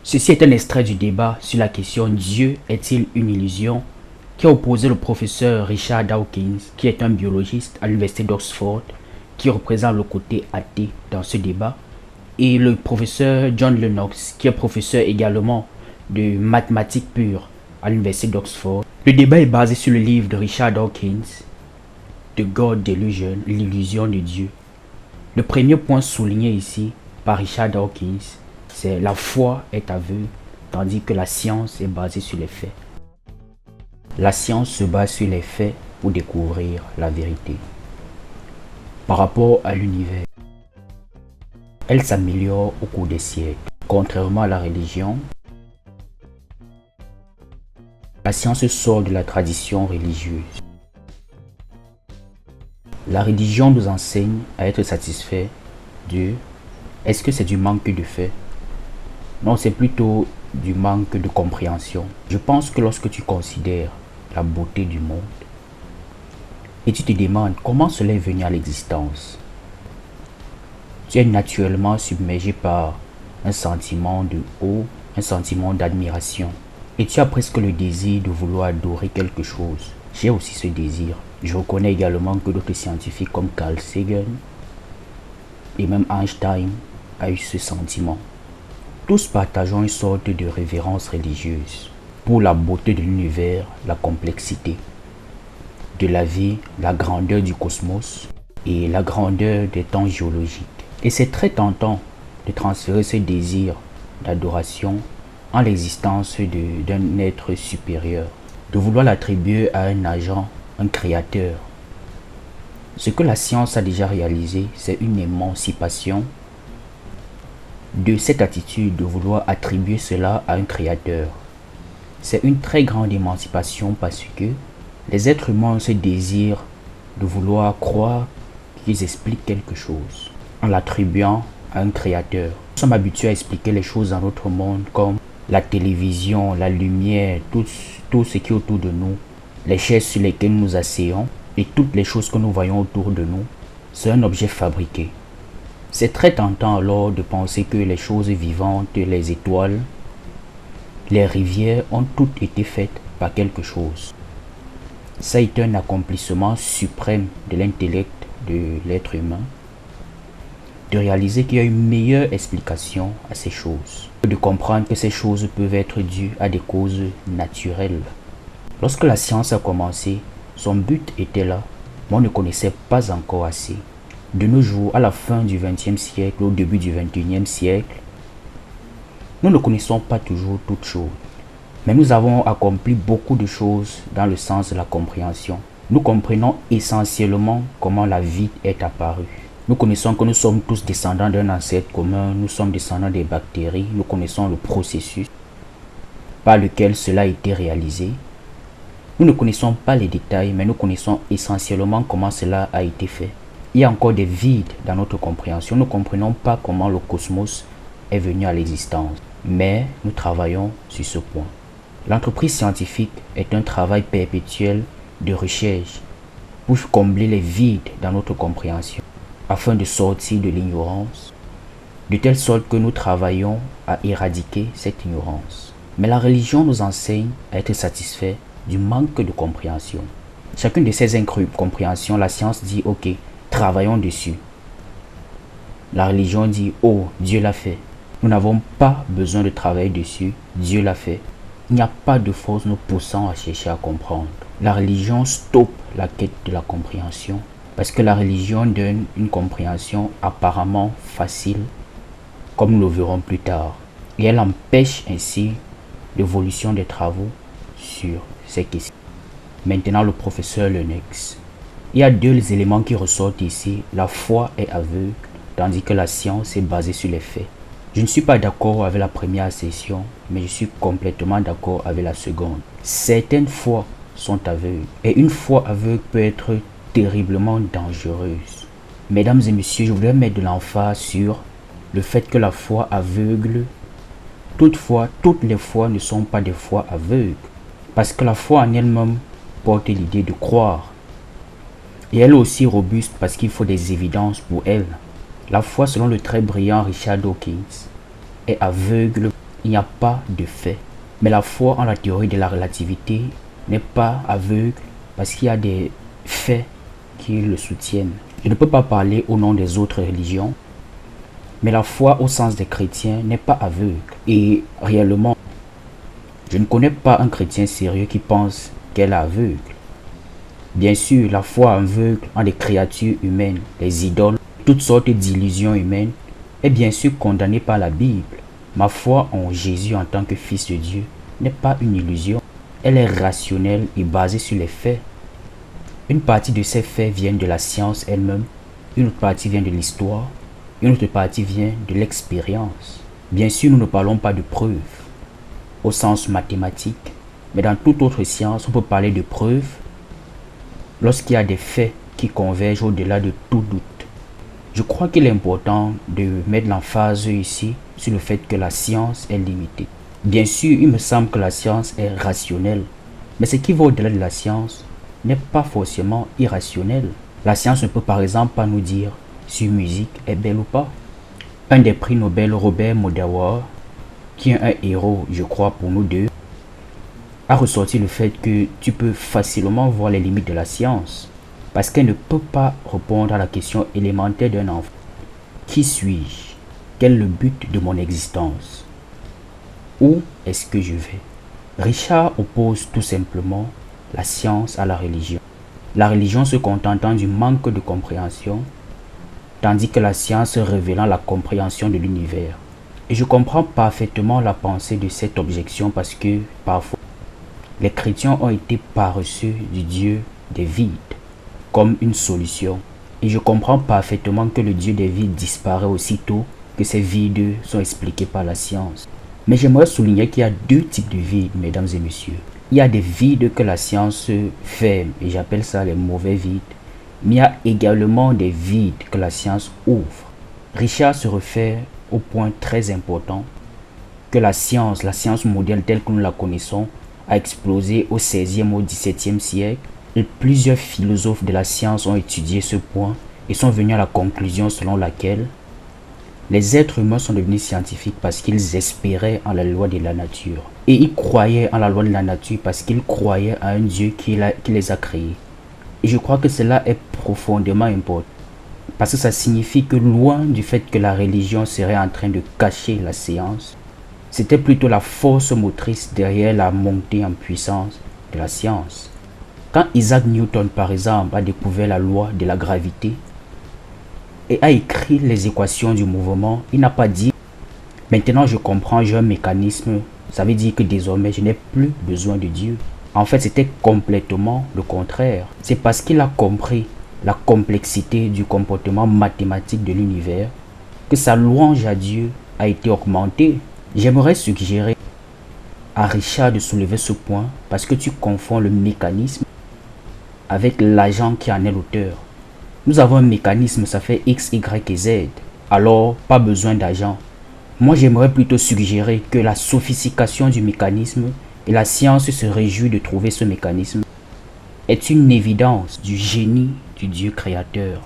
Ceci est un extrait du débat sur la question Dieu est-il une illusion qui a opposé le professeur Richard Dawkins, qui est un biologiste à l'université d'Oxford, qui représente le côté athée dans ce débat, et le professeur John Lennox, qui est professeur également de mathématiques pures à l'université d'Oxford. Le débat est basé sur le livre de Richard Dawkins, The God Delusion, l'illusion de Dieu. Le premier point souligné ici par Richard Dawkins, c'est la foi est aveugle, tandis que la science est basée sur les faits. La science se base sur les faits pour découvrir la vérité. Par rapport à l'univers, elle s'améliore au cours des siècles. Contrairement à la religion, la science sort de la tradition religieuse. La religion nous enseigne à être satisfait de est-ce que c'est du manque de faits? Non, c'est plutôt du manque de compréhension. Je pense que lorsque tu considères la beauté du monde et tu te demandes comment cela est venu à l'existence, tu es naturellement submergé par un sentiment de haut, un sentiment d'admiration. Et tu as presque le désir de vouloir adorer quelque chose. J'ai aussi ce désir. Je reconnais également que d'autres scientifiques comme Carl Sagan et même Einstein a eu ce sentiment. Tous partageons une sorte de révérence religieuse pour la beauté de l'univers, la complexité de la vie, la grandeur du cosmos et la grandeur des temps géologiques. Et c'est très tentant de transférer ce désir d'adoration en l'existence d'un être supérieur, de vouloir l'attribuer à un agent, un créateur. Ce que la science a déjà réalisé, c'est une émancipation de cette attitude de vouloir attribuer cela à un créateur. C'est une très grande émancipation parce que les êtres humains ont ce désir de vouloir croire qu'ils expliquent quelque chose en l'attribuant à un créateur. Nous sommes habitués à expliquer les choses dans notre monde comme la télévision, la lumière, tout ce qui est autour de nous, les chaises sur lesquelles nous nous asseyons et toutes les choses que nous voyons autour de nous, c'est un objet fabriqué. C'est très tentant alors de penser que les choses vivantes, les étoiles, les rivières ont toutes été faites par quelque chose. Ça a été un accomplissement suprême de l'intellect de l'être humain, de réaliser qu'il y a une meilleure explication à ces choses, de comprendre que ces choses peuvent être dues à des causes naturelles. Lorsque la science a commencé, son but était là, mais on ne connaissait pas encore assez. De nos jours, à la fin du XXe siècle, au début du XXIe siècle, nous ne connaissons pas toujours toutes choses. Mais nous avons accompli beaucoup de choses dans le sens de la compréhension. Nous comprenons essentiellement comment la vie est apparue. Nous connaissons que nous sommes tous descendants d'un ancêtre commun, nous sommes descendants des bactéries, nous connaissons le processus par lequel cela a été réalisé. Nous ne connaissons pas les détails, mais nous connaissons essentiellement comment cela a été fait. Il y a encore des vides dans notre compréhension. Nous ne comprenons pas comment le cosmos est venu à l'existence. Mais nous travaillons sur ce point. L'entreprise scientifique est un travail perpétuel de recherche pour combler les vides dans notre compréhension, afin de sortir de l'ignorance, de telle sorte que nous travaillons à éradiquer cette ignorance. Mais la religion nous enseigne à être satisfait du manque de compréhension. Chacune de ces incompréhensions, la science dit « Ok, travaillons dessus ». La religion dit « Oh, Dieu l'a fait ». Nous n'avons pas besoin de travailler dessus, Dieu l'a fait. Il n'y a pas de force nous poussant à chercher à comprendre. La religion stoppe la quête de la compréhension parce que la religion donne une compréhension apparemment facile, comme nous le verrons plus tard. Et elle empêche ainsi l'évolution des travaux sur ces questions. Maintenant, le professeur Lennox. Il y a deux éléments qui ressortent ici. La foi est aveugle, tandis que la science est basée sur les faits. Je ne suis pas d'accord avec la première assertion, mais je suis complètement d'accord avec la seconde. Certaines foi sont aveugles, et une foi aveugle peut être terriblement dangereuse. Mesdames et messieurs, je voudrais mettre de l'emphase sur le fait que la foi aveugle, toutefois, toutes les foi ne sont pas des foi aveugles, parce que la foi en elle-même porte l'idée de croire. Et elle est aussi robuste parce qu'il faut des évidences pour elle. La foi, selon le très brillant Richard Dawkins, est aveugle il n'y a pas de fait. Mais la foi en la théorie de la relativité n'est pas aveugle parce qu'il y a des faits qui le soutiennent. Je ne peux pas parler au nom des autres religions, mais la foi au sens des chrétiens n'est pas aveugle. Et réellement, je ne connais pas un chrétien sérieux qui pense qu'elle est aveugle. Bien sûr, la foi aveugle en les créatures humaines, les idoles, toutes sortes d'illusions humaines, est bien sûr condamnée par la Bible. Ma foi en Jésus en tant que Fils de Dieu n'est pas une illusion. Elle est rationnelle et basée sur les faits. Une partie de ces faits vient de la science elle-même, une autre partie vient de l'histoire, une autre partie vient de l'expérience. Bien sûr, nous ne parlons pas de preuves au sens mathématique, mais dans toute autre science, on peut parler de preuves lorsqu'il y a des faits qui convergent au-delà de tout doute. Je crois qu'il est important de mettre l'emphase ici sur le fait que la science est limitée. Bien sûr, il me semble que la science est rationnelle, mais ce qui va au-delà de la science n'est pas forcément irrationnel. La science ne peut par exemple pas nous dire si une musique est belle ou pas. Un des prix Nobel, Robert Mondavi, qui est un héros, je crois, pour nous deux, a ressorti le fait que tu peux facilement voir les limites de la science, parce qu'elle ne peut pas répondre à la question élémentaire d'un enfant. Qui suis-je? Quel est le but de mon existence? Où est-ce que je vais? Richard oppose tout simplement la science à la religion. La religion se contentant du manque de compréhension, tandis que la science révélant la compréhension de l'univers. Et je comprends parfaitement la pensée de cette objection parce que parfois, les chrétiens ont été paresseux du Dieu des vides comme une solution. Et je comprends parfaitement que le Dieu des vides disparaît aussitôt que ces vides sont expliqués par la science. Mais j'aimerais souligner qu'il y a deux types de vides, mesdames et messieurs. Il y a des vides que la science ferme, et j'appelle ça les mauvais vides. Mais il y a également des vides que la science ouvre. Richard se réfère au point très important que la science moderne telle que nous la connaissons, a explosé au XVIe au XVIIe siècle. Et plusieurs philosophes de la science ont étudié ce point et sont venus à la conclusion selon laquelle les êtres humains sont devenus scientifiques parce qu'ils espéraient en la loi de la nature. Et ils croyaient en la loi de la nature parce qu'ils croyaient à un Dieu qui les a créés. Et je crois que cela est profondément important. Parce que ça signifie que loin du fait que la religion serait en train de cacher la science, c'était plutôt la force motrice derrière la montée en puissance de la science. Quand Isaac Newton, par exemple, a découvert la loi de la gravité, et a écrit les équations du mouvement, il n'a pas dit « Maintenant je comprends, j'ai un mécanisme, ça veut dire que désormais je n'ai plus besoin de Dieu ». En fait, c'était complètement le contraire. C'est parce qu'il a compris la complexité du comportement mathématique de l'univers que sa louange à Dieu a été augmentée. J'aimerais suggérer à Richard de soulever ce point parce que tu confonds le mécanisme avec l'agent qui en est l'auteur. Nous avons un mécanisme, ça fait X, Y et Z. Alors, pas besoin d'agent. Moi, j'aimerais plutôt suggérer que la sophistication du mécanisme, et la science se réjouit de trouver ce mécanisme, est une évidence du génie du Dieu créateur.